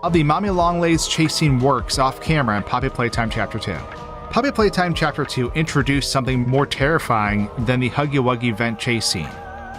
How the Mommy Longlegs chase scene works off camera in Poppy Playtime Chapter 2. Poppy Playtime Chapter 2 introduced something more terrifying than the Huggy Wuggy vent chase scene.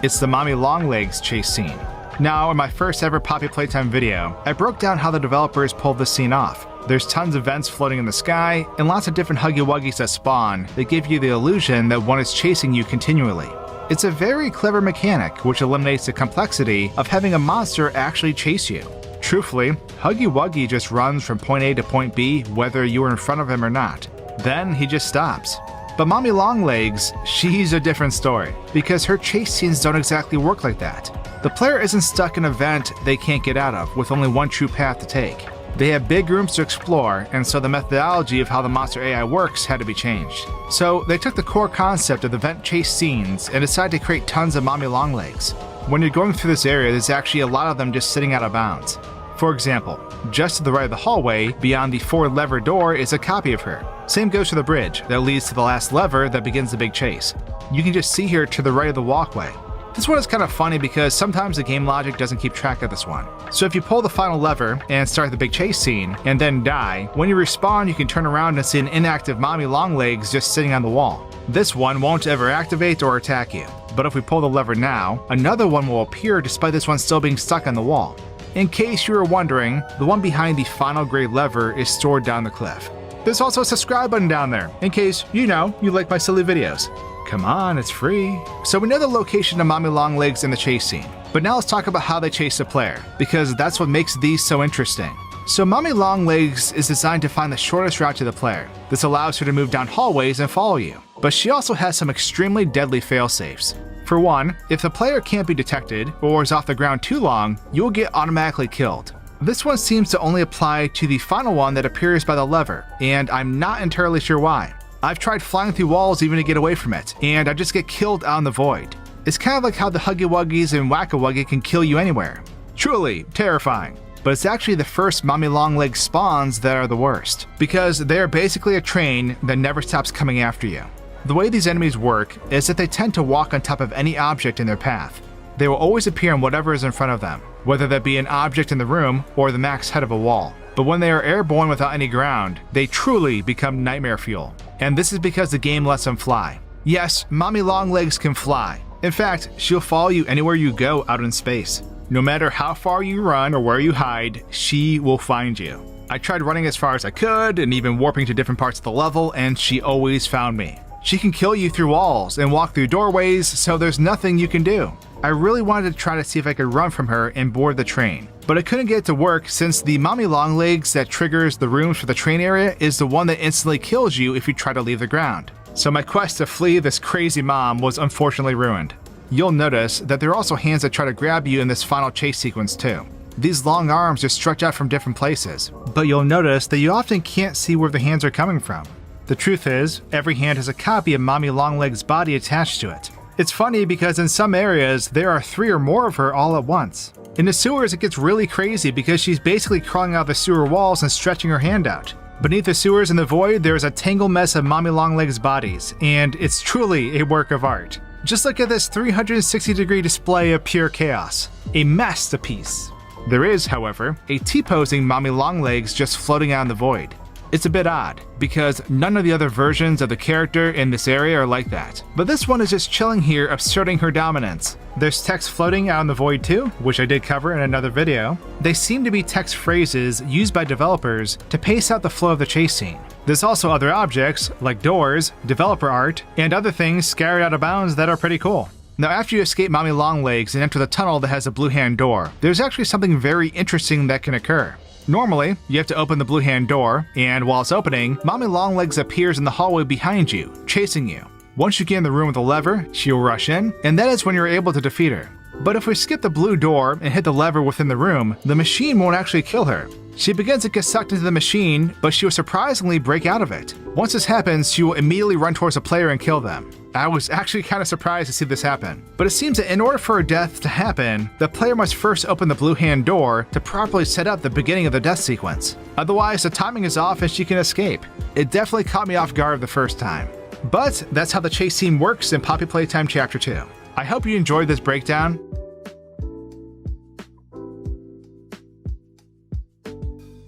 It's the Mommy Longlegs chase scene. Now, in my first ever Poppy Playtime video, I broke down how the developers pulled this scene off. There's tons of vents floating in the sky, and lots of different Huggy Wuggies that spawn that give you the illusion that one is chasing you continually. It's a very clever mechanic which eliminates the complexity of having a monster actually chase you. Truthfully, Huggy Wuggy just runs from point A to point B whether you are in front of him or not. Then he just stops. But Mommy Longlegs, she's a different story, because her chase scenes don't exactly work like that. The player isn't stuck in a vent they can't get out of with only one true path to take. They have big rooms to explore, and so the methodology of how the monster AI works had to be changed. So they took the core concept of the vent chase scenes and decided to create tons of Mommy Longlegs. When you're going through this area, there's actually a lot of them just sitting out of bounds. For example, just to the right of the hallway, beyond the 4-lever door is a copy of her. Same goes to the bridge that leads to the last lever that begins the big chase. You can just see her to the right of the walkway. This one is kind of funny because sometimes the game logic doesn't keep track of this one. So if you pull the final lever and start the big chase scene, and then die, when you respawn you can turn around and see an inactive Mommy Longlegs just sitting on the wall. This one won't ever activate or attack you. But if we pull the lever now, another one will appear despite this one still being stuck on the wall. In case you were wondering, the one behind the final gray lever is stored down the cliff. There's also a subscribe button down there, in case, you like my silly videos. Come on, it's free. So we know the location of Mommy Longlegs in the chase scene, but now let's talk about how they chase the player, because that's what makes these so interesting. So Mommy Longlegs is designed to find the shortest route to the player. This allows her to move down hallways and follow you, but she also has some extremely deadly failsafes. For one, if the player can't be detected or is off the ground too long, you will get automatically killed. This one seems to only apply to the final one that appears by the lever, and I'm not entirely sure why. I've tried flying through walls even to get away from it, and I just get killed out in the void. It's kind of like how the Huggy Wuggies and Wacka Wuggy can kill you anywhere. Truly terrifying. But it's actually the first Mommy Longlegs spawns that are the worst, because they are basically a train that never stops coming after you. The way these enemies work is that they tend to walk on top of any object in their path. They will always appear on whatever is in front of them, whether that be an object in the room or the max head of a wall. But when they are airborne without any ground, they truly become nightmare fuel. And this is because the game lets them fly. Yes, Mommy Longlegs can fly. In fact, she'll follow you anywhere you go out in space. No matter how far you run or where you hide, she will find you. I tried running as far as I could and even warping to different parts of the level, and she always found me. She can kill you through walls and walk through doorways, so there's nothing you can do. I really wanted to try to see if I could run from her and board the train, but I couldn't get it to work since the Mommy Longlegs that triggers the rooms for the train area is the one that instantly kills you if you try to leave the ground. So my quest to flee this crazy mom was unfortunately ruined. You'll notice that there are also hands that try to grab you in this final chase sequence too. These long arms just stretch out from different places, but you'll notice that you often can't see where the hands are coming from. The truth is, every hand has a copy of Mommy Longlegs' body attached to it. It's funny because in some areas, there are 3 or more of her all at once. In the sewers, it gets really crazy because she's basically crawling out the sewer walls and stretching her hand out. Beneath the sewers in the void, there is a tangled mess of Mommy Longlegs' bodies, and it's truly a work of art. Just look at this 360-degree display of pure chaos. A masterpiece. There is, however, a T-posing Mommy Longlegs just floating out in the void. It's a bit odd, because none of the other versions of the character in this area are like that. But this one is just chilling here, asserting her dominance. There's text floating out in the void too, which I did cover in another video. They seem to be text phrases used by developers to pace out the flow of the chase scene. There's also other objects, like doors, developer art, and other things scattered out of bounds that are pretty cool. Now after you escape Mommy Longlegs and enter the tunnel that has a blue hand door, there's actually something very interesting that can occur. Normally, you have to open the blue hand door, and while it's opening, Mommy Longlegs appears in the hallway behind you, chasing you. Once you get in the room with the lever, she'll rush in, and that is when you're able to defeat her. But if we skip the blue door and hit the lever within the room, the machine won't actually kill her. She begins to get sucked into the machine, but she will surprisingly break out of it. Once this happens, she will immediately run towards the player and kill them. I was actually kind of surprised to see this happen. But it seems that in order for her death to happen, the player must first open the blue hand door to properly set up the beginning of the death sequence. Otherwise, the timing is off and she can escape. It definitely caught me off guard the first time. But that's how the chase scene works in Poppy Playtime Chapter 2. I hope you enjoyed this breakdown.